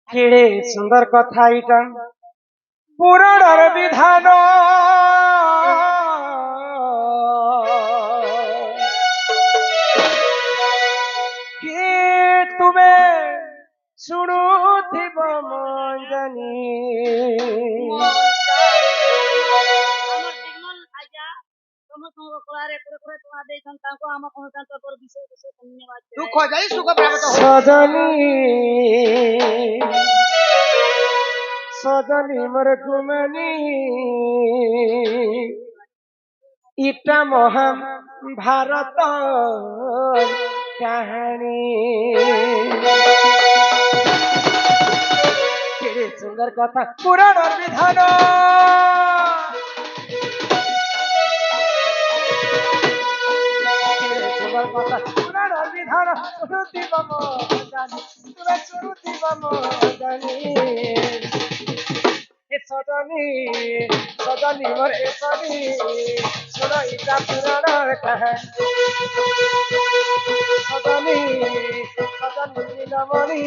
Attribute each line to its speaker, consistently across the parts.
Speaker 1: কেড়ে সুন্দর কথা এটা পুরাণের বিধান কি তুমি শুণুথিব মন জানি
Speaker 2: দুঃখ যাই সুখ প্রাপ্ত
Speaker 1: সজনী সজনী মোর ঘুমনি ইটা মহা ভারত কাহানি কেড়ে সুন্দর কথা পুরাণের বিধান কেড়ে সুন্দর কথা পুরাণের বিধান শুরুতি বাম জানি তুমি শুরুতি বাম জানি এ সজনী সজনী মোর এ সজনী শোনো ইটা পুরাণের কাহানি সজনী সজনী নীলমণি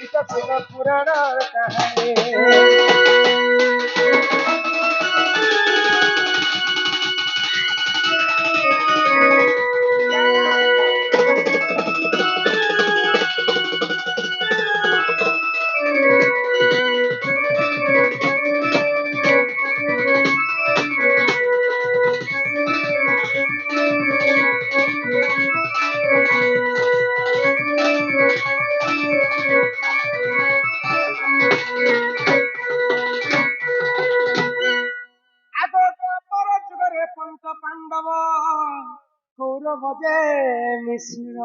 Speaker 1: ইটা শোনো পুরাণের কাহানি পঞ্চ পাণ্ডব কৌরব যে মিশ্র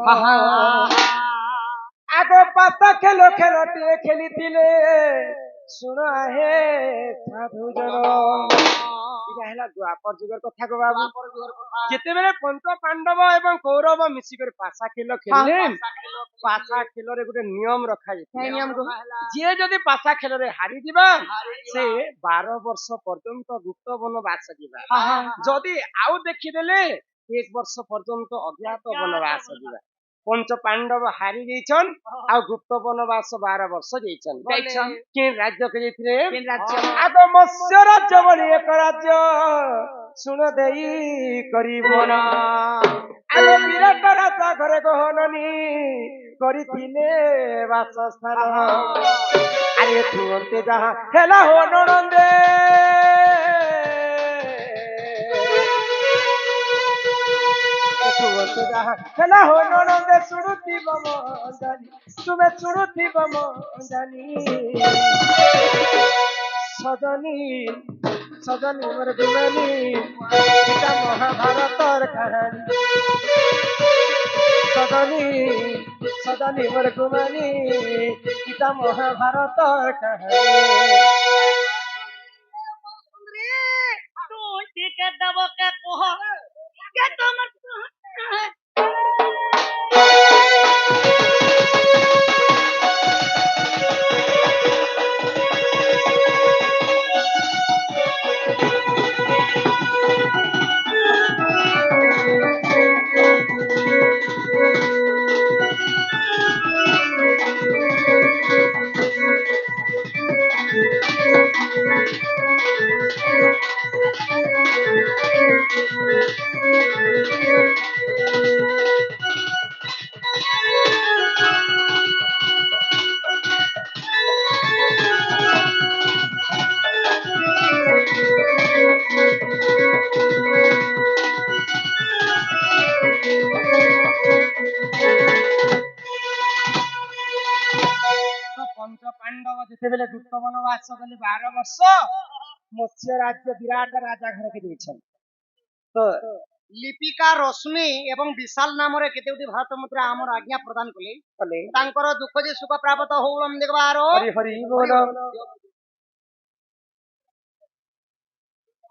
Speaker 1: আগ পাতা খেলো খেলটিয়ে খেলিଥିଲେ শুণ হে সাধুজন এটা ହେଲା ଦ୍ୱାପର ଯୁଗର କଥା ଗୋ ବାବୁ ଯେତେବେଳେ ପଞ୍ଚ ପାଣ୍ଡବ ଏବଂ କୌରବ ମିଶିକରି ପାଶା ଖେଳ ଖେଳିଲେ ପାଶା ଖେଳରେ ଗୋଟେ ନିୟମ ରଖାଯାଇଥିଲା ଯିଏ ଯଦି ପାଶା ଖେଳରେ ହାରିଯିବା ସେ 12 ବର୍ଷ ପର୍ଯ୍ୟନ୍ତ ଗୁପ୍ତ ବନବାସ ଯିବା ଯଦି ଆଉ ଦେଖିଦେଲେ 1 ବର୍ଷ ପର୍ଯ୍ୟନ୍ତ ଅଜ୍ଞାତ ବନବାସ ଯିବା पंच पांडव हारी जाइछन आ गुप्त वनवास 12 वर्ष जाइछन के राज्य के जैथिले आग मत्स्य राज्य बड़ी एक राज्य सुन देई करिबन आग विराट राजा घरे गहननी करिथिले वासस्थान अरे तुरंते जहा हेला हो ननंदे हेला हो ननंदे सुरुति बम जानी तुम्हें सुरुति बम जानी सजनी सजनी मोर गुमानी इटा महाभारतर कहानी सजनी सजनी मोर गुमानी इटा महाभारतर कहानी पंच पांडव जितेबेले गुप्त वनवास गले 12 वर्ष मत्स्य राज्य विराट राजा घर के जाइछन तो
Speaker 2: लिपिका रश्मि एवं विशाल नाम रे केतेउटी भारत मुद्रा हमर आज्ञा प्रदान कले तांकर दुख जे सुख प्राप्त होउलम देखबारो
Speaker 1: हरि हरि बोल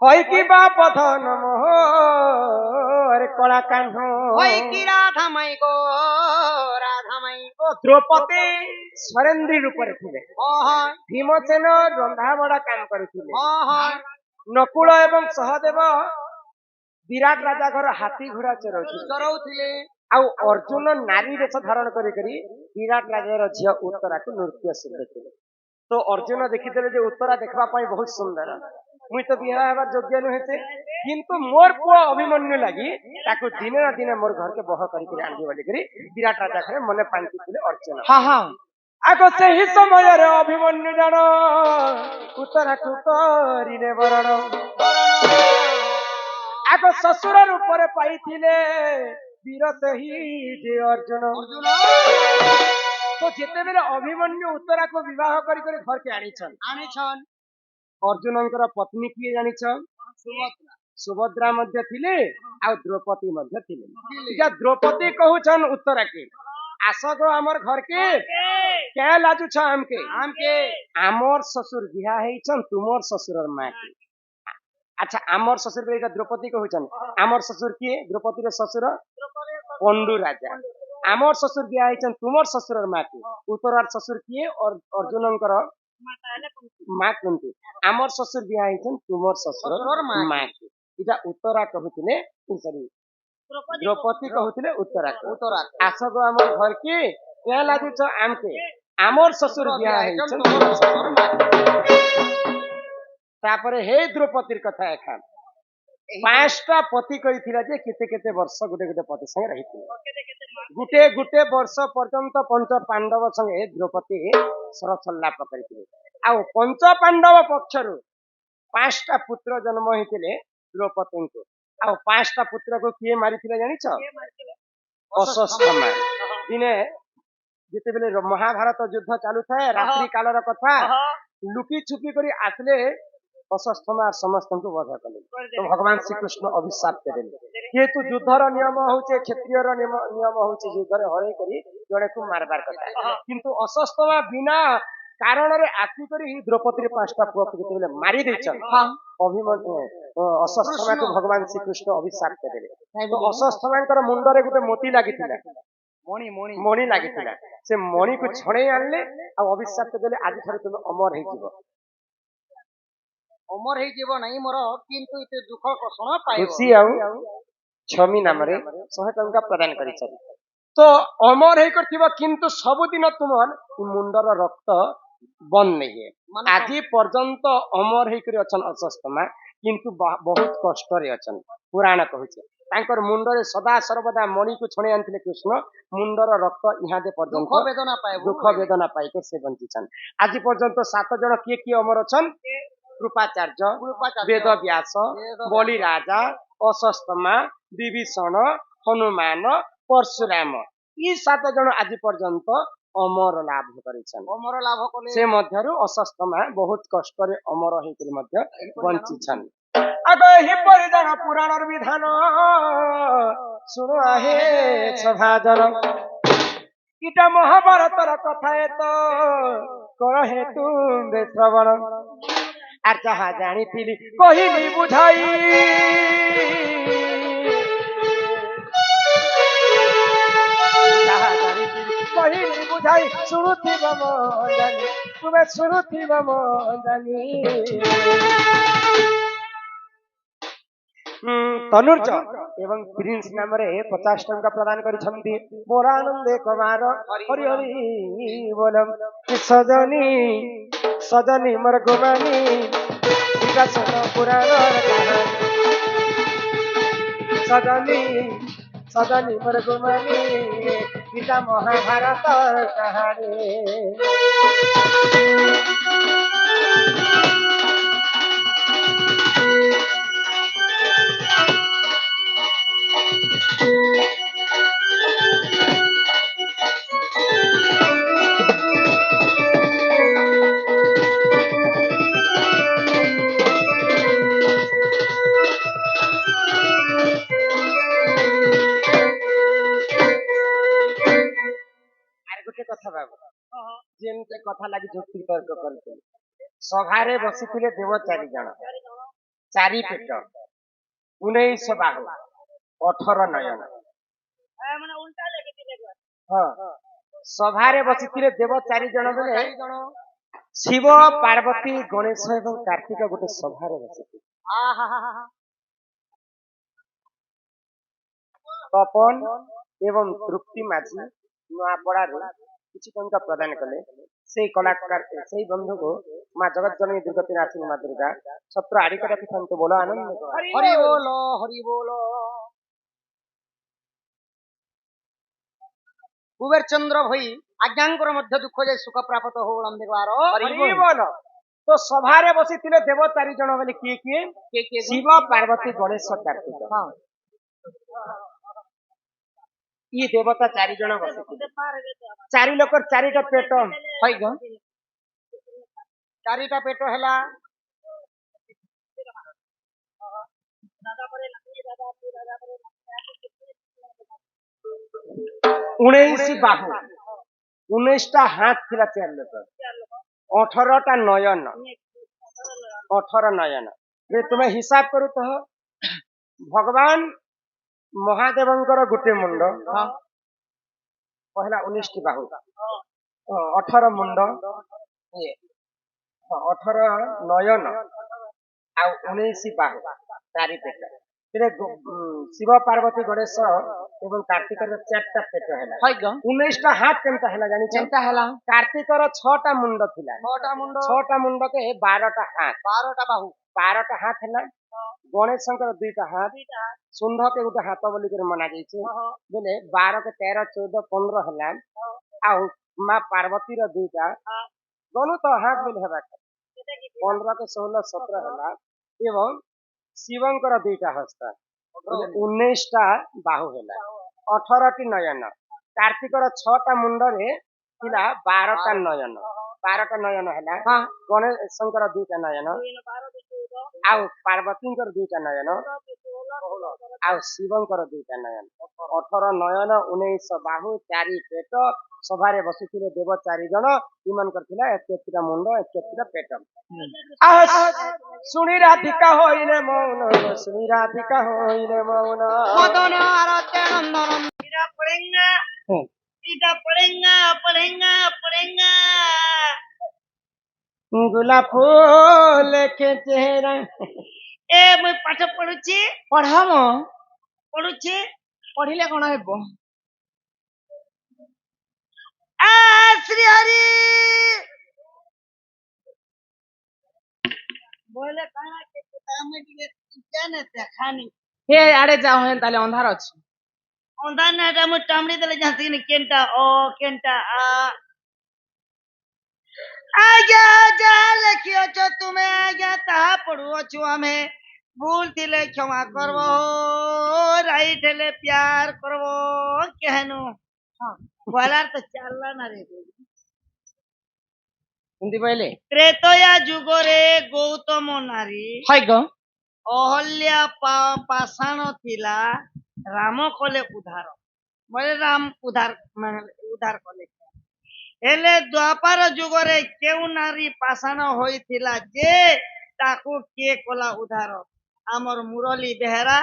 Speaker 1: होई की बाप धन मोहर कला कान्ह
Speaker 2: होई की राधामय गो
Speaker 1: द्रौपदी स्वरेंद्री रूप रे थिले भीमसेन रंधा बड़ा काम करथिले नकुल एवं सहदेव विराट राजा घर हाथी घोड़ा चरौथिले ଆଉ ଅର୍ଜୁନ ନାରୀ ବେଶ ଧାରଣ କରିକରି ବିରାଟ ରାଜାର ଝିଅ ଉତ୍ତରାକୁ ନୃତ୍ୟ ଶିଖୁଥିଲେ। ତ ଅର୍ଜୁନ ଦେଖିଥିଲେ ଯେ ଉତ୍ତରା ଦେଖିବା ପାଇଁ ବହୁତ ସୁନ୍ଦର, ମୁଇଁ ତ ବିବାହ ହେବାର ଯୋଗ୍ୟ ନୁହେଁ ସେ, କିନ୍ତୁ ମୋର ପୁଅ ଅଭିମନ୍ୟୁ ଲାଗି ତାକୁ ଦିନେ ନା ଦିନେ ମୋର ଘରକେ ବହ କରିକି ଆଣିବି ବୋଲିକରି ବିରାଟ ରାଜା ଘରେ ମନେ ପାଣିଥିଲେ ଅର୍ଜୁନ। ଆଗ ସେହି ସମୟରେ ଅଭିମନ୍ୟୁ ଜଣ ଉତ୍ତରାକୁ କରିଲେ ବରଣ, ଆଗ ଶ୍ୱଶୁର ରୂପରେ ପାଇଥିଲେ ବୀର ସେହି ଯେ ଅର୍ଜୁନ। ତ ଯେତେବେଳେ ଅଭିମନ୍ୟୁ ଉତ୍ତରାକୁ ବିବାହ କରି ଘରକେ ଆଣିଛନ୍, ଅର୍ଜୁନଙ୍କର ପତ୍ନୀ କିଏ ଜାଣିଛ? ସୁଭଦ୍ରା ମଧ୍ୟ ଥିଲେ ଆଉ ଦ୍ରୌପଦୀ ମଧ୍ୟ ଥିଲେ। ଇଟା ଦ୍ରୌପଦୀ କହୁଛନ୍ ଉତ୍ତରାକେ, ଆସ ଗो ଆମର ଘରକେ, क्या लाजुछ हमके आमर ससुर बिहा ହେଇଛନ୍ तुमर ससुरर माँ के। अच्छा आमर ससुर के द्रौपदी कहूछन, आमर ससुर किए? द्रौपदी रे ससुर पंडु राजा। आमर ससुर बिहा ହେଇଛନ୍ तुमर ससुरर माँ के। उत्तरार ससुर किए? अर्जुनकर माँ कुंती। आमर ससुर बिहा ହେଇଛନ୍ तुमर ससुरर माँ के। इटा उत्तरा कहूथिले, सॉरी द्रौपदी कहूथिले उत्तरा। आस गो हमर घर के, क्या लाजुछ आमके आमर ससुर बिहा ହେଇଛନ୍ तुमर ससुर माँ के। तापरे हे द्रौपदीर कथा एखा 5टा पति कहिथिला जे केते केते वर्ष गुटे गुटे पति संगे रहिथिले। गुटे गुटे वर्ष पर्यंत पंच पांडव संगे द्रौपदी सरसल्लाप करिथिले। आ पंच पांडव पक्षरु 5टा पुत्र जन्म होइथिले द्रौपदी को। आ 5टा पुत्र को किए मारिथिले जानिछ? अश्वत्थामा। दिने जेतेबेले महाभारत युद्ध चालू थाए, रात्रि कालर कथा, लुकी छुपी करी आसले अश्वत्थामा समस्त को वध कले। तो भगवान श्री कृष्ण अभिशाप देले, जेतु युद्धर नियम होचे, क्षत्रियर नियम होचे युद्धरे हरै करी जणे को मारबार कथा, किंतु अश्वत्थामा बिना कारण रे आसी करी द्रौपदी रे 5टा पुआ को जेतेबेले मारी देछन, अभिमन्यु अश्वत्थामा को भगवान श्री कृष्ण अभिशाप देले। तो अश्वत्थामांकर मुंडरे गुटे मोती लागिथिला, मणि लागिथिला। से मणि को छड़े आनले आ अभिशाप देले, आज थरे तुम अमर हे जीव।
Speaker 2: अमर हे जीव नहीं मोर, किंतु इते दुख कषण पाइबो।
Speaker 1: खुशी आउ छमी नाम रे 100 टंका प्रदान करिछन। तो अमर हे करथिबो, किंतु सब दिन तुमर मुंडर रक्त बंद नहीं है। आज पर्यंत अमर हे करी अछन अश्वत्थामा, किंतु बहुत कष्ट रे अछन। पुराण कहूचे तांकर मुंडरे सदा सर्वदा मणि को छणे आनथिले कृष्ण, मुंडर रक्त इहादे पर्यंत दुख वेदना पाइके से बंचिछन। आज पर्यंत 7 जण किए किए अमर अछन? कृपाचार्य, वेद व्यास, बलि राजा, अश्वत्थामा, विभीषण, हनुमान, परशुराम, ई 7 जण आज पर्यंत अमर लाभ करिछन।
Speaker 2: अमर लाभ कले
Speaker 1: से मध्यरु अश्वत्थामा बहुत कष्ट रे अमर हेकरि मध्य बंचिछन। अग ही परिजन पुराणर विधान सुनो आहे सभाजन, इटा महाभारतर कथा तो कहे तुम श्रवण। आर जहा जानिथिली कहिली बुझाई, जहा जानिथिली कहिली बुझाई, सुनुथिब मंदानी तुमे सुनुथिब मंदानी। तनुर्ज एवं प्रिंस नाम रे 50 टंका प्रदान करिछन्ति। बोरानंदे कुमार हरि हरि बोलम। सजनी सजनी मर गुमानी, विकास पुराण कहानी। सजनी सजनी मर गुमानी, गीता महाभारत कहानी। कथा बाबू जेमते कथा लागि जुक्ति तर्क करते, सभारे बसिथिले देव 4 जण, 4 पेट, 19 बाहु, 18 नयन। हाँ, सभारे बसिथिले देव 4 जण बेले शिव, पार्वती, गणेश एवं कार्तिक गोटे सभारे बसिथिले। तपन ଏବଂ ତୃପ୍ତି ମାଝି ନୂଆପଡ଼ାରୁ କିଛି ଟଙ୍କା ପ୍ରଦାନ କଲେ। ସେଇ କଳାକାର ସେଇ ବନ୍ଧୁକୁ ମା ଜଗତ ଜନନୀ ଦୁର୍ଗତି ନାସିନୀ ମା ଦୁର୍ଗା ଛତ୍ର ଆଡ଼ିକ ରଖିଥାନ୍ତୁ ବୋଲ ଆନନ୍ଦ
Speaker 2: ହରି ବୋଲ ହରି ବୋଲ। କୁବେର ଚନ୍ଦ୍ର ଭଇ ଆଜ୍ଞାଙ୍କର ମଧ୍ୟ ଦୁଃଖ ଯେ ସୁଖ ପ୍ରାପ୍ତ ହଉ ଦେଖିବାର
Speaker 1: ହରି ବୋଲ। ତ ସଭାରେ ବସିଥିଲେ ଦେବ 4 ଜଣ ବୋଲି କିଏ କିଏ?
Speaker 2: କିଏ କିଏ
Speaker 1: ଶିବ ପାର୍ବତୀ ଗଣେଶ କାର୍ତ୍ତିକ।
Speaker 2: ହଁ
Speaker 1: ଇ ଦେବତା 4 ଜଣ ବସିଥିଲେ। 4 ଲୋକର 4ଟା ପେଟ।
Speaker 2: ହଇଗ 4ଟା ପେଟ ହେଲା।
Speaker 1: ଉଣେଇଶ ବାହୁ 19ଟା ହାତ ଥିଲା 4 ଲୋକ 18ଟା ନୟନ 18 ନୟନ। ତୁମେ ହିସାବ କରୁଥ ଭଗବାନ ମହାଦେବଙ୍କର ଗୋଟେ ମୁଣ୍ଡ ପହିଲା 19ଟି ବାହୁ 18 ମୁଣ୍ଡ 18 ନୟନ ଆଉ 19 ବାହୁ 4 ପେଟ। ଶିବ ପାର୍ବତୀ ଗଣେଶ ଏବଂ କାର୍ତ୍ତିକର 4ଟା ପେଟ ହେଲା। 19ଟା ହାତ କେମିତି ହେଲା ଜାଣିଛ? କାର୍ତ୍ତିକର 6ଟା ମୁଣ୍ଡ ଥିଲା 6ଟା ମୁଣ୍ଡକେ 12ଟା ହାତ
Speaker 2: 12ଟା ବାହୁ
Speaker 1: 12ଟା ହାତ ହେଲା। ଗଣେଶଙ୍କର 2ଟା ହାତ ସୁନ୍ଧକେ ଗୋଟେ ହାତ ବୋଲିକରି ମନା ଯାଇଛି ବୋଲେ 12 କେ 13 14 15 ହେଲା। ଆଉ ମା ପାର୍ବତୀର 2ଟା ଗଣୁ ତ ହାତ ବୋଲି ହେବା 15 କେ 16 17 ହେଲା। ଏବଂ ଶିବଙ୍କର 2ଟା ହସ୍ତ 19ଟା ବାହୁ ହେଲା 18ଟି ନୟନ। କାର୍ତ୍ତିକର 6ଟା ମୁଣ୍ଡରେ ଥିଲା 12ଟା ନୟନ 12ଟା ନୟନ ହେଲା। ଗଣେଶଙ୍କର 2ଟା ନୟନ ଆଉ ପାର୍ବତୀଙ୍କର 2ଟା ନୟନ ଆଉ ଶିବଙ୍କର 2ଟା ନୟନ 18 ନୟନ 19 ବାହୁ 4 ପେଟ। ସଭାରେ ବସିଥିଲେ ଦେବ 4 ଜଣ। ଏମାନଙ୍କର ଥିଲା 71ଟା ମୁଣ୍ଡ 71ଟା ପେଟ। ଶୁଣି ରାଧିକା ହୋଇଲେ ମୌନ ଶୁଣି ରାଧିକା ହୋଇଲେ ମୌନ।
Speaker 2: ମଦନ ଆରତ୍ୟ ନନ୍ଦନ ଇଟା ପଡେଙ୍ଗା ପଡେଙ୍ଗା ପଡେଙ୍ଗା
Speaker 1: ଗୁଲାପ ଫୁଲ के चेहरा।
Speaker 2: ଏ ମୁଁ ପାଠ ପଢୁଛି
Speaker 1: ପଢାମ
Speaker 2: ପଢୁଛି
Speaker 1: ପଢିଲେ କଣ ହେବ?
Speaker 2: ଆ ଶ୍ରୀ ହରି ବୋଲେ କାଣା ଆମେ ଟିକେ ଜାନେ ଦେखाନି
Speaker 1: हे ଆଡେ ଯାଅ ହେନ୍ ତାହେଲେ ଅନ୍ଧାର ଅଛି।
Speaker 2: ଅନ୍ଧାର ନା ଟା ମୁଁ ଟାମଡି ଦେଲେ ଜାଣିନି କେନ୍ଟା ଅ କେନ୍ଟା ଆ। ଆଜ୍ଞା ଯାହା ଲେଖିଅଛ ତୁମେ ଆଜ୍ଞା ତାହା ପଢୁଅଛୁ ଆମେ। ଭୁଲ ଥିଲେ କ୍ଷମା କରବ ରାଇଟ ହେଲେ ପ୍ୟାର କରବ କେହେନୁ ବୋଲାର ତ ଚାଲଲା ନା ରେ।
Speaker 1: ହିନ୍ଦୀ କହିଲେ
Speaker 2: ତ୍ରେତୟା ଯୁଗରେ ଗୌତମ ନାରୀ ଅହଲ୍ୟା ପାଷାଣ ଥିଲା ରାମ କଲେ ଉଦ୍ଧାର ବୋଲେ ରାମ ଉଦ୍ଧାର କଲେ। ହେଲେ ଦ୍ୱାପର ଯୁଗରେ କେଉଁ ନାରୀ ପାଷାଣ ହୋଇଥିଲା ଯେ ତାକୁ କିଏ କଲା ଉଦ୍ଧାର? ଆମର ମୁରଲୀ ବେହେରା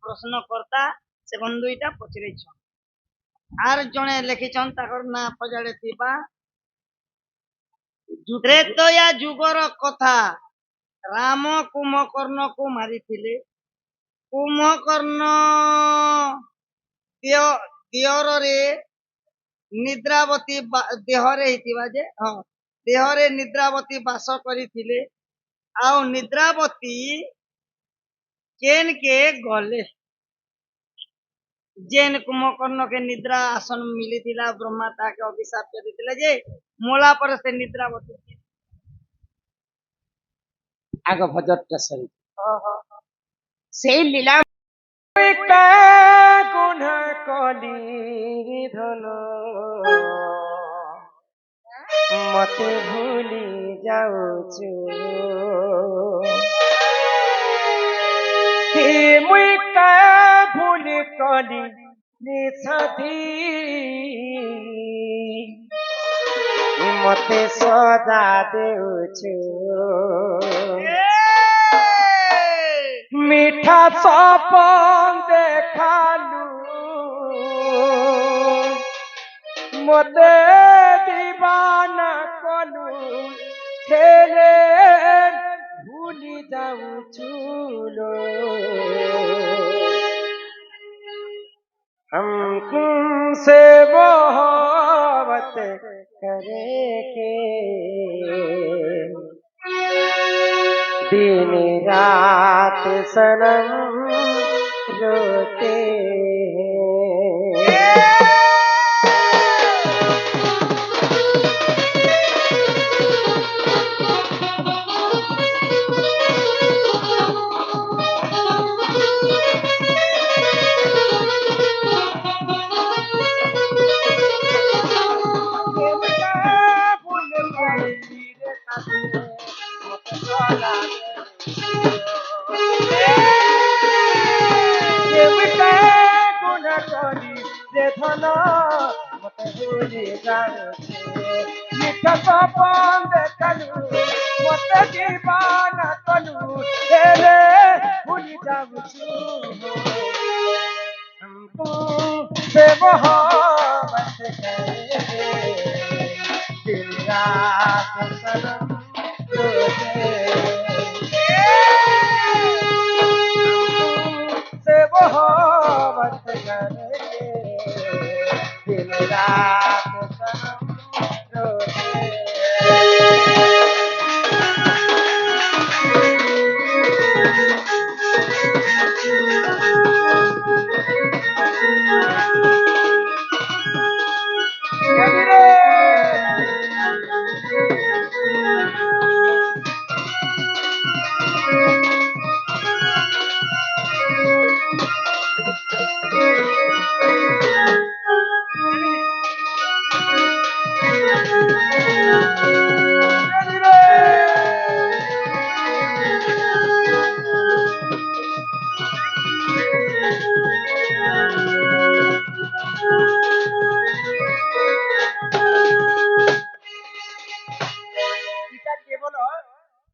Speaker 2: ପ୍ରଶ୍ନକର୍ତ୍ତା ସେ ବନ୍ଧୁଇଟା ପଚରେଇଛନ୍। ଆର ଜଣେ ଲେଖିଛନ୍ ତାଙ୍କର ନାଁ ପଜାଡେ ଥିବା। ତ୍ରେତୟା ଯୁଗର କଥା ରାମ କୁମ୍ଭକର୍ଣ୍ଣକୁ ମାରିଥିଲେ। କୁମ୍ଭକର୍ଣ୍ଣ ଦେହରେ ନିଦ୍ରାବତୀ ଦେହରେ ହେଇଥିବା ଯେ ଦେହରେ ନିଦ୍ରାବତୀ ବାସ କରିଥିଲେ। ଆଉ ନିଦ୍ରାବତୀ କେନକେ ଗଲେ ଯେନ୍ କୁମ୍ଭକର୍ଣ୍ଣକେ ନିଦ୍ରା ଆସନ ମିଳିଥିଲା ବ୍ରହ୍ମା ତାକେ ଅଭିଶାପ କରିଥିଲେ ଯେ ମଲା ପରେ ସେ ନିଦ୍ରାବତୀ
Speaker 1: ଆଗ ଭଜରଟା ସରି ସେଇ ଲୀଳା ଗୁଣ କଲି ଧନ ମତେ ଭୁଲି ଯାଉଛୁ ମୁଇଁ କା ଭୁଲ କଲି ନିଷଧି ମତେ ସଦା ଦେଉଛୁ মিঠা সপন দেখালু মতে দিবানা কলু ছেলে ভুলি যাউছুলো हमको से मोहब्बत करे के दिन रात सनम रोते हैं। से मोहब्बत करे दिन रात सनम रोते से मोहब्बत करे दिन रात सनम रोते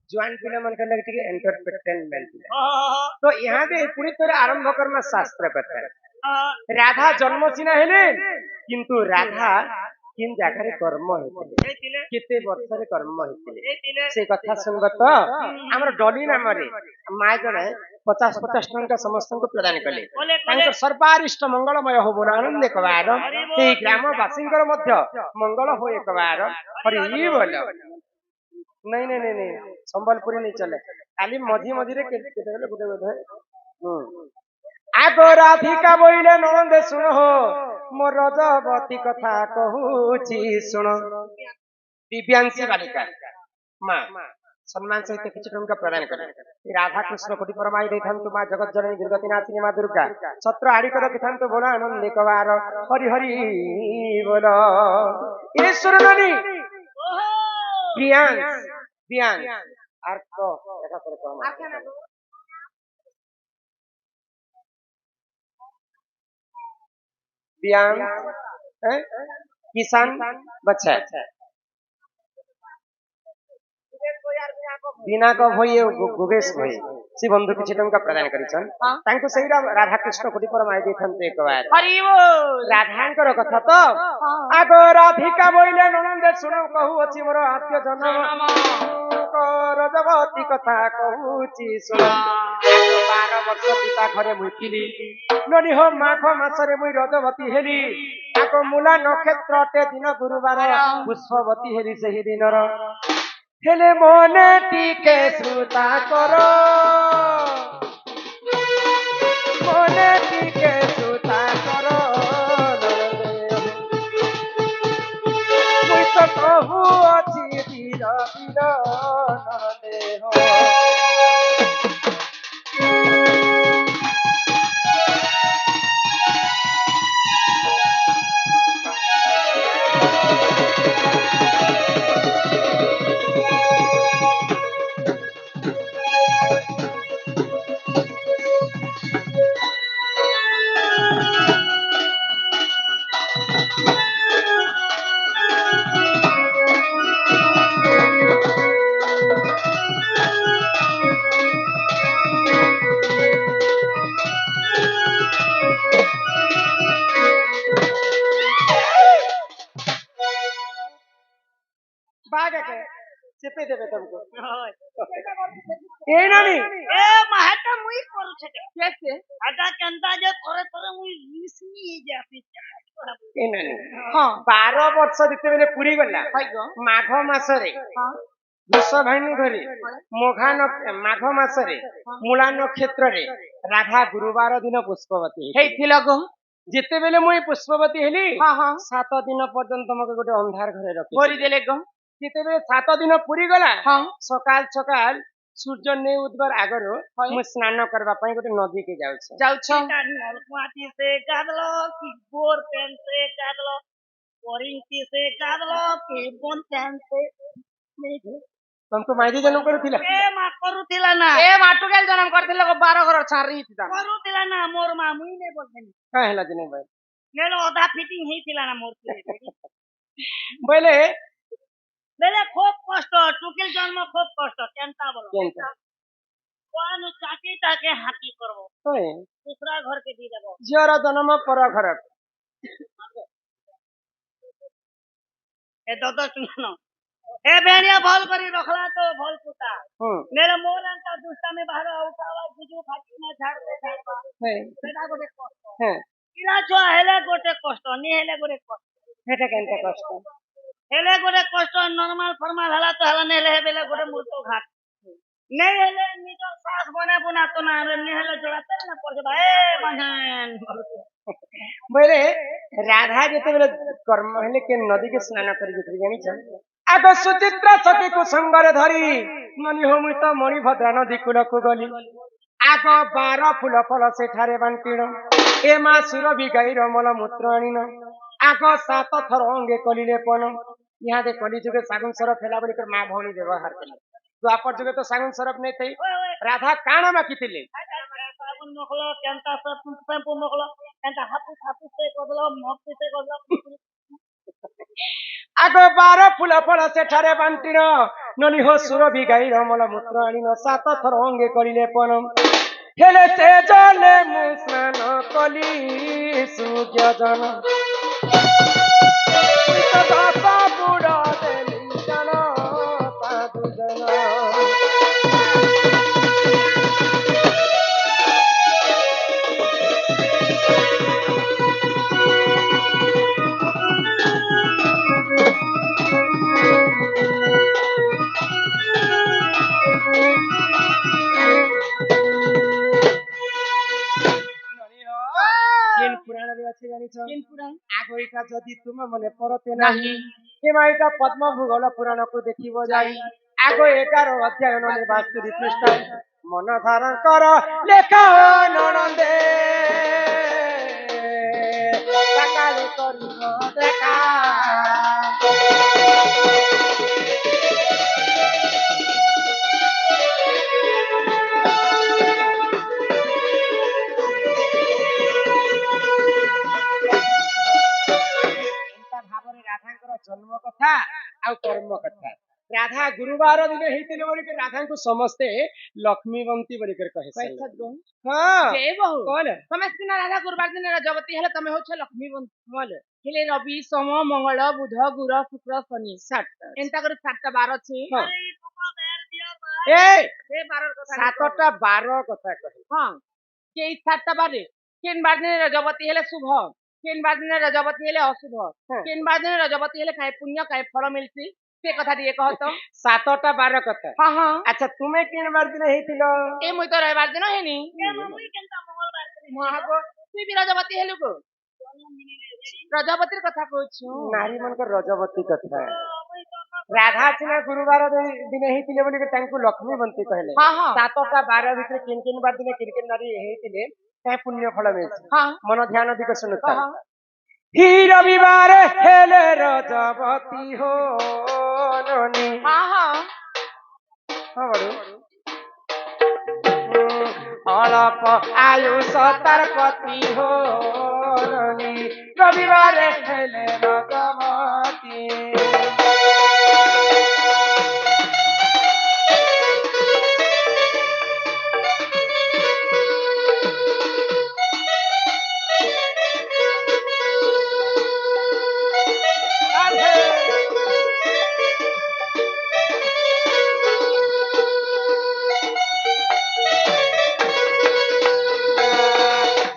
Speaker 1: ज्वाइन पिला मन के लगे एंटरटेनमेंट तो यहाँ दे पूरी तरह आरंभ कर्म शास्त्र कथा राधा जन्म सीना हेले किंतु राधा किन जागारे कर्म हेतिले केते वर्ष रे कर्म हेतिले से कथा सुनब तो हमर डली नाम रे माय जने 50-50 टंका समस्त को प्रदान कले तांकर सर्वारिष्ट मंगलमय होबो आनंद कबार ए ग्रामवासींकर मध्य मंगल होए कबार हरि बोल नहीं नहीं नहीं नहीं संबलपुरी नहीं चले खाली मझी मझी रे केते बेले गुटे बोधे आगो राधिका बोइले नंदे सुनो हो मोर रजवती कथा कहूची सुनो दिव्यांशी बालिका मां सम्मान सहित किछ टंका प्रदान करे राधा कृष्ण कोटि परमाई देथांतु मां जगत जननी दुर्गति नाचिनी मां दुर्गा छत्र आड़ी कर देथांतु बोला आनंद कबार हरि हरि बोलो ईश्वर ननी प्रियांश प्रियांश अर्थ एका करे कहमा प्रियांश किसान बच्चा बिना को भई गुगेश भई सी बंधु किछि टंका प्रदान करिसन तांको सही राधा कृष्ण कोटि परमाई देथांतु एक बार हरि बोल राधांकर कथा तो आगो राधिका बोइले ननंदे सुनो कहू अछि मोर आद्य जन्म रजवती कथा कहूची सुनो 12 वर्ष पिता घरे मुइथिली ननी हो माघ मासरे मुई रजवती हेली आगो मूला नक्षत्र अटे दिन गुरुवार पुष्पवती हेली सही दिनर हेले मने टीके श्रुता करो मने टीके श्रुता करो मुई तो कहू अछि वीर वीर नरदे हो चेपे देबे तुमको ए नानी
Speaker 2: ए महता मुई करू छके
Speaker 1: कैसे
Speaker 2: आटा कंता जे थोड़े थोड़े मुई रिसनी जाती
Speaker 1: ए नानी
Speaker 2: हाँ
Speaker 1: 12 वर्ष जेतेबेले पूरी गला
Speaker 2: हाय गो
Speaker 1: माघ मासरे
Speaker 2: हाँ
Speaker 1: वृष भानु घरे माघ मासरे मूला नक्षत्र रे राधा गुरुवार दिन पुष्पवती
Speaker 2: ହେଇଥିଲା गो
Speaker 1: जेतेबेले मुई पुष्पवती हेली
Speaker 2: हाँ हाँ
Speaker 1: 7 दिन पर्यंत मके गोटे अंधार घरे रखी
Speaker 2: भरी देले गो
Speaker 1: जेतेबेले 7 दिन पूरी गला
Speaker 2: हाँ
Speaker 1: सकाल सकाल सूर्य ने उद्भर आगरो
Speaker 2: हाय।
Speaker 1: मु स्नान करबा पई गोटे नदी के जाउछ
Speaker 2: जाउछ नलकुआटी से गादलो कि बोर पेन से गादलो बोरिंग से गादलो कि बोन पेन से
Speaker 1: तुमको माइदी जन्म करूथिला
Speaker 2: ए मा करूथिला ना
Speaker 3: ए माटू गेल जन्म करथिले 12 घर छारी हिता
Speaker 2: करूथिला ना मोर मा मुई ने बोलथेनी
Speaker 1: का हेला जने भाई
Speaker 2: नेलो आधा फिटिंग हेथिला ना मोर
Speaker 1: बोले
Speaker 2: बेले खूब कष्ट टुकिल जन्म खूब कष्ट केनता बोलो
Speaker 1: केनता
Speaker 2: कोन चाटी ताके हाथी करबो
Speaker 1: होय
Speaker 2: दूसरा घर के दी देबो
Speaker 1: जर जन्म पर घर
Speaker 2: ए दद सुनो ए बेनिया भल करी रखला तो भल पुता मेरे मोर अंता दुष्टा में बाहर उठावा जुजू फाटी ना झाड़ दे झाड़वा
Speaker 1: है
Speaker 2: बेटा गोटे कष्ट
Speaker 1: है
Speaker 2: इला छो हेले गोटे कष्ट नी हेले गोटे कष्ट
Speaker 1: हेटा केनता कष्ट
Speaker 2: हेले गोटे कष्ट नॉर्मल फॉर्मल हला तो हला ने ले बेले गोटे मूर्तो घाट नहीं हेले निजो सास बने बुना तो ना नहीं हेले जोड़ाते ना पड़ जा ए बहन
Speaker 1: बोले राधा जेतेबेले कर्म हेले के नदी के स्नान करी जेते जानी छ आगो सुचित्रा सखी को संगर धरी मनि हो मुई तो मणि भद्रा नदी कूल को गली आगो 12 फूल फल सेठारे बांटिण ए मा सुरभि गाईर मल मूत्र आनिन आगो 7 थर अंगे कलिले पन यहाँ दे कली जुगे सागुन सरफ फेला बोली कर मां भौणी व्यवहार कले द्वापर जुगे तो सागुन सरफ नहीं थई राधा काण माकितिले
Speaker 2: साबुन मोकलो केंता शैम्पू मोकलो केंता हापू हापू से कोदलो मोक्ति से कोदलो
Speaker 1: आगो 12 फूल फल सेठारे बांटिण ननी हो सुरभि गाईर मल मूत्र आनिन 7 थर अंगे कलिले पन हेले ते जले मु स्नान कली सूर्य जन दाता बुढ़ा देली जन साधु जन केन पुराण रे अछि जानि छ
Speaker 2: किन पुराण
Speaker 1: आगो एटा जदि तुम मने परते नाही केमा एटा पद्म भूगोल पुराण को देखिबो जाई आगो 11 अध्याय ने वास्तु पृष्ठ मन धारण कर लेखा ननंदे सकाले करिनो देखा राधांकर जन्म कथा आ कर्म कथा राधा गुरुवार दिन हेतिले बोली के राधा को समस्ते लक्ष्मीवंती बोली कर कहे हां
Speaker 3: जय बहु
Speaker 1: बोल
Speaker 3: समस्त राधा गुरुवार दिन रजवती हेले तमे होछ लक्ष्मी
Speaker 1: बोल
Speaker 3: हेले रवि सोम मंगल बुध गुरु शुक्र शनि
Speaker 1: 7
Speaker 3: एंता करे 7टा 12 छी
Speaker 1: हां
Speaker 2: अरे तुमा बेर दिया
Speaker 1: ए
Speaker 3: ए 12 कथा
Speaker 1: 7टा 12 कथा कहे
Speaker 3: हां के 7टा 12 केन बार दिन रजवती हेले शुभ केन बार दिन रजवती हेले अशुभ केन बार दिन रजवती हेले काय पुण्य काय फल मिलसी से कथा दिए कहत
Speaker 1: 7टा 12 कथा
Speaker 3: हां हां
Speaker 1: अच्छा तुमे किन बार दिन हेतिलो
Speaker 3: ए मुई तो रविवार दिन हेनी
Speaker 2: ए मम्मी केंता मंगलवार के
Speaker 3: महागो तू भी रजवती हेलु को रजवती कथा कहछु
Speaker 1: नारी मन का रजवती कथा राधा सिना गुरुवार दिन हेतिले बोली के तांकु लक्ष्मीवंती कहले
Speaker 3: हां हां
Speaker 1: 7टा 12 भीतर किन बार दिन किन नारी हेतिले काय पुण्य फल मिलसी
Speaker 3: हां
Speaker 1: मन ध्यान दिक सुनुता
Speaker 3: हां
Speaker 1: ही रविवार हेले रजवती हो ननी
Speaker 3: हां हां
Speaker 1: हां बड़ू अलप आयुष तार पति हो ननी रविवार हेले रजवती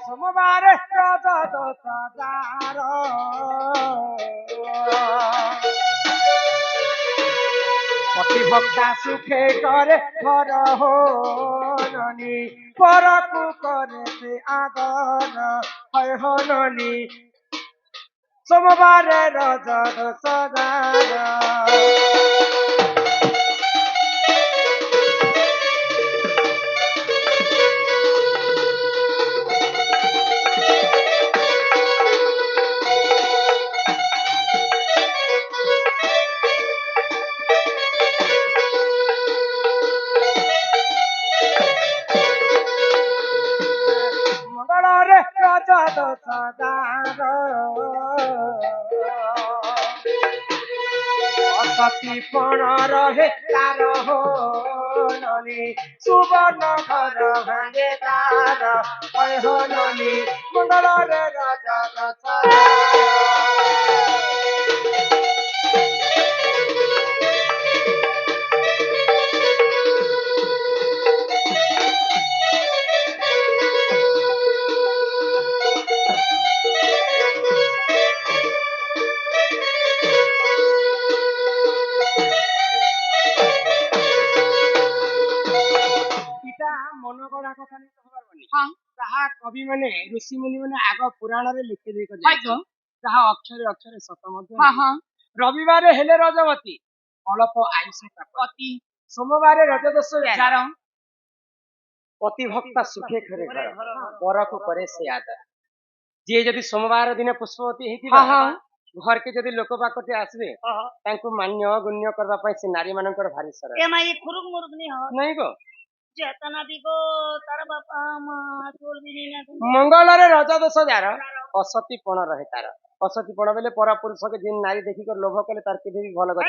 Speaker 1: सोमवार रज 10,000 ଭକ୍ତା ସୁଖେ କରେ ଘର ହୋ ନନି ପରକୁ କରେ ସେ ଆଦର ହଏ ହୋ ନନି সোমবারে রজা দশদার মঙ্গলরে রজা দশদার অসতি পণ রহে তার হো ননি সুবর্ণ ঘর ভাঙে তার হয় হো ননি মঙ্গলরে রাজা দশদার ମନଗଢା କଥା ନେଇ କହିବାନି ତାହା କବି ମାନେ ଋଷି ମୁନି ମାନେ ଆଗ ପୁରାଣରେ ଲେଖି ଦେଇ ତାହା ଅକ୍ଷରେ ଅକ୍ଷରେ ସତ ମଧ୍ୟ ରବିବାରେ ହେଲେ ରଜବତୀ ଅଳପ ଆୟୁଷ ପ୍ରାପ୍ତି ସୋମବାରେ ରଜଦୋଷ ପତି ଭକ୍ତା ସୁଖେ ଘରେ ଘର ପରକୁ କରେ ସେ ଆଦର ଯିଏ ଯଦି ସୋମବାର ଦିନ ପୁଷ୍ପବତୀ ହେଇଥିବ ଘରକେ ଯଦି ଲୋକ ବାକଟେ ଆସିବେ ତାଙ୍କୁ ମାନ୍ୟ ଗୁଣ୍ୟ କରିବା ପାଇଁ ସେ ନାରୀ ମାନଙ୍କର ଭାରି ସରଳ ନାଇଁ ଗୋ ମଙ୍ଗଳରେ ରଜ ଦୋଷ ଯାର ଅସତୀ ପଣ ରହେ ତାର ଅସତୀ ପଣ ବେଲେ ପର ପୁରୁଷକେ ଯେନ୍ ନାରୀ ଦେଖିକରି ଲୋଭ କଲେ ତାର କେବେ ବି ଭଲ ଗତି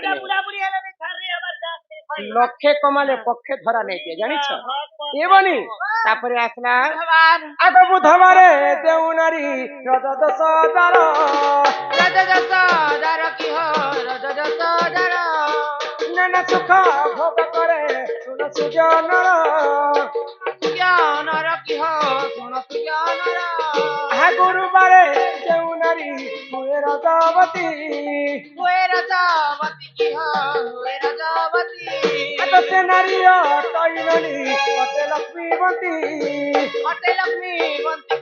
Speaker 1: ଲକ୍ଷେ କମାଲେ ପକ୍ଷେ ଧରା ନେଇଦିଏ ଜାଣିଛ ଏବନି ତାପରେ ଆସିଲା ଆଗ ବୁଧବାରେ ଦେଉ ନାରୀ ରଜ ଦୋଷ ଯାର କି ହୋ ରଜ ଦୋଷ ଯାର ନାନା ସୁଖ ଭୋଗ କରେ ଶୁଣ ସୁଜନର ଜ୍ଞାନର କି ହୋ ଶୁଣ ସୁଜନର ଗୁରୁବାରେ ଦେଉ ନାରୀ ହୁଏ ରଜବତୀ କି ହୋ ହୁଏ ରଜବତୀ ସେ ନାରୀ ଅଟଇନୀ ଅଟେ ଲକ୍ଷ୍ମୀବନ୍ତୀ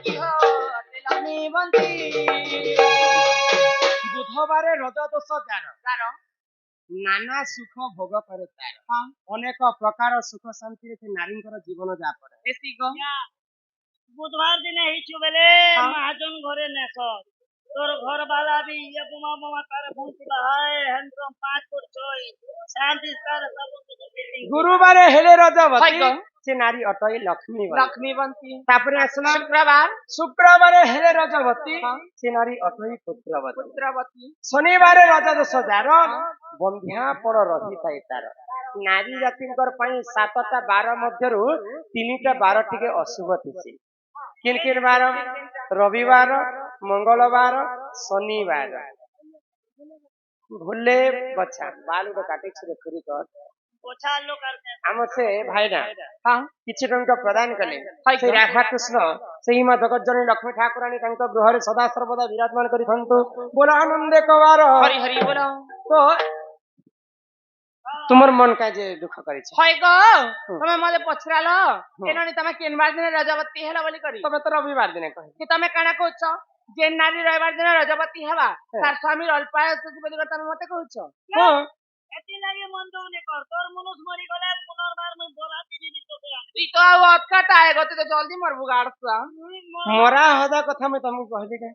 Speaker 1: କି ହୋ ଅଟେ ଲକ୍ଷ୍ମୀବନ୍ତୀ ବୁଧବାରେ ରଜ ଦୋଷ ଯାର ନାନା ସୁଖ ଭୋଗ କରେ ତାର ଅନେକ ପ୍ରକାର ସୁଖ ଶାନ୍ତିରେ ସେ ନାରୀଙ୍କର ଜୀବନ ଯାପନ
Speaker 2: ବୁଧବାର ଦିନ ହେଇଛୁ ବେଲେ ମହାଜନ ଘରେ ନେସ ତୋର ଘର ବାଲା ବି ଇଏ ବୁମା ବୁମା ତାର ଭୁଁତି ବାହାଏ ହେନ୍ଦ୍ରମ 5 ଫୁଟ 6 ଶାନ୍ତି ତାର ସବୁ
Speaker 1: ଗୁରୁବାରେ ହେଲେ ରଜବତୀ ସେ ନାରୀ ଅଟଇ ଲକ୍ଷ୍ମୀବନ୍ତୀ ତାପରେ ଆସିଲା ଶୁକ୍ରବାରେ ହେଲେ ରଜବତୀ ସେ ନାରୀ ଅଟଇ ପୁତ୍ରବତୀ ଶନିବାରେ ରଜ ଦୋଷ ଯାର ବନ୍ଧ୍ୟାପଣ ରହିଥାଏ ତାର ନାରୀ ଜାତିଙ୍କର ପାଇଁ 7ଟା ବାର ମଧ୍ୟରୁ 3ଟା ବାର ଟିକେ ଅଶୁଭ ଥିସି କିନ୍ କିନ୍ ବାର ରବିବାର ମଙ୍ଗଳବାର ଶନିବାର ଭୁଲେ ବଛା ବାଲ ଗୋଟେ କାଟିଛି ଦେଖୁରି କର ଆମ ସେ ଭାଇନା କିଛି ଟଙ୍କା ପ୍ରଦାନ କଲେ ସେ ରାଧାକୃଷ୍ଣ ସେହି ମା ଜଗତଜନୀ ଲକ୍ଷ୍ମୀ ଠାକୁରାଣୀ ତାଙ୍କ ଗୃହରେ ସଦା ସର୍ବଦା ବିରାଜମାନ କରିଥାନ୍ତୁ ବୋଲ ଆନନ୍ଦେ କବାର ତ ତୁମର ମନ କାଇଁ ଯେ ଦୁଃଖ କରିଛି
Speaker 3: ତମେ ମତେ ପଚରାଲ ଏନଣି ତମେ କେନବାର ଦିନ ରଜବତୀ ହେଲା ବୋଲି କରି
Speaker 1: ତମେ ତ ରବିବାର ଦିନ କହି
Speaker 3: କି ତମେ କାଣା କହୁଛ ଯେ ନାରୀ ରବିବାର ଦିନ ରଜବତୀ ହେବା ତାର ସ୍ୱାମୀ ଅଳ୍ପାୟ ବୋଲି ତମେ ମତେ କହୁଛ
Speaker 2: ଏଥିଲାଗି ମନ ଦଉନି କର ତୋର ମନୁଷ ମରିଗଲେ ପୁନର୍ବାର ମୁଁ ବରାତି ଯିବି ତୋତେ
Speaker 3: ତୁଇ ତ ଆଉ ଅଟକାଟା ଆଏ ଗତେ ତ ଜଲ୍ଦି ମରବୁ ଗାଡୁଆ
Speaker 1: ମରା ହଦା କଥା ମୁଁ ତମକୁ କହିଲି କି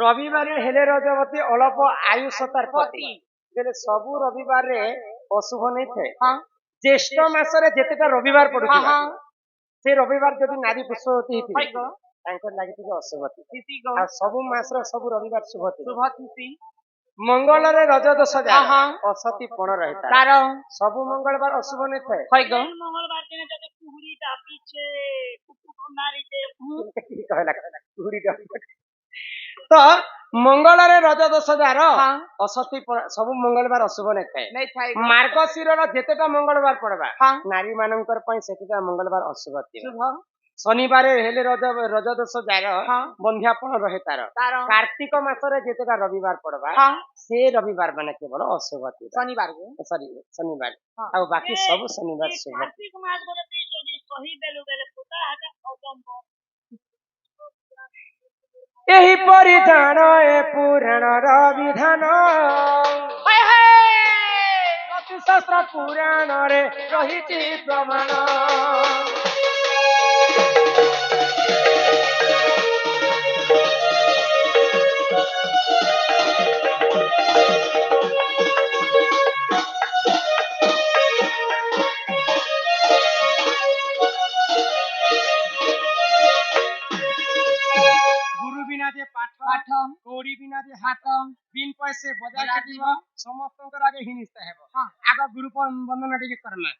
Speaker 1: ରବିବାର ହେଲେ ରଜବତୀ ଅଳପ ଆୟୁଷ ତାର ପତି ହେଲେ ସବୁ ରବିବାରରେ ଅଶୁଭ ନେଇଥାଏ ଜ୍ୟେଷ୍ଠ ମାସରେ ଯେତେଟା ରବିବାର ପଡୁଛି ସେ ରବିବାର ଯଦି ନାରୀ ପୁଷ୍ପବତୀ ହେଇଥିବେ ତାଙ୍କର ଲାଗିଥିବ ଅଶୁଭତି ଆଉ ସବୁ ମାସର ସବୁ ରବିବାର ଶୁଭ ମଙ୍ଗଳରେ ରଜ ଦୋଷ ଅସତୀ ପଣ ରହିଥାଏ ତାର ସବୁ ମଙ୍ଗଳବାର ଅଶୁଭ ନେଇଥାଏ
Speaker 2: ମଙ୍ଗଳବାର ଦିନ ଯଦି କୁହୁଡି ଡାକିଛେ
Speaker 1: ତ ମଙ୍ଗଳରେ ରଜ ଦୋଷ ଯାର ଅସତୀ ସବୁ ମଙ୍ଗଳବାର ଅଶୁଭ ନେଇଥାଏ ମାର୍ଗଶିରର ଯେତେଟା ମଙ୍ଗଳବାର ପଡବା ନାରୀ ମାନଙ୍କର ପାଇଁ ସେତେଟା ମଙ୍ଗଳବାର ଅଶୁଭ ଥିବ ଶନିବାର ହେଲେ ରଜ ଦୋଷ ଯାର
Speaker 3: ହଁ
Speaker 1: ବନ୍ଧ୍ୟାପଣ ରହେ ତାର
Speaker 3: ତାର
Speaker 1: କାର୍ତ୍ତିକ ମାସରେ ଯେତେଟା ରବିବାର ପଡବା
Speaker 3: ହଁ
Speaker 1: ସେ ରବିବାର ମାନେ କେବଳ ଅଶୁଭ ଥିବା
Speaker 3: ଶନିବାରକୁ
Speaker 1: ସରି ଶନିବାର
Speaker 3: ହଁ।
Speaker 1: ଆଉ ବାକି ସବୁ ଶନିବାର ଶୁଭ
Speaker 2: कार्तिक मास बरती যদি সহি দেলু বেলে পুতা হাতে অজম্ব
Speaker 1: ଏହିପରି ଜାଣ ଏ ପୁରାଣର ବିଧାନ
Speaker 3: ହାୟ ହାୟ
Speaker 1: ଶାସ୍ତ୍ର ପୁରାଣରେ ରହିଛି ପ୍ରମାଣ ଗୁରୁ ବିନା ଯେ ପାଠ କଉଡ଼ି ବିନା ଯେ ହାତ ବିନ୍ ପଇସେ ବଜାର କାଟିବ ସମସ୍ତଙ୍କର ଆଗେ ହିନିସ୍ତା ହେବ
Speaker 3: ହଁ।
Speaker 1: ଆଗ ଗୁରୁ ବନ୍ଦନା ଟିକେ କର୍ମା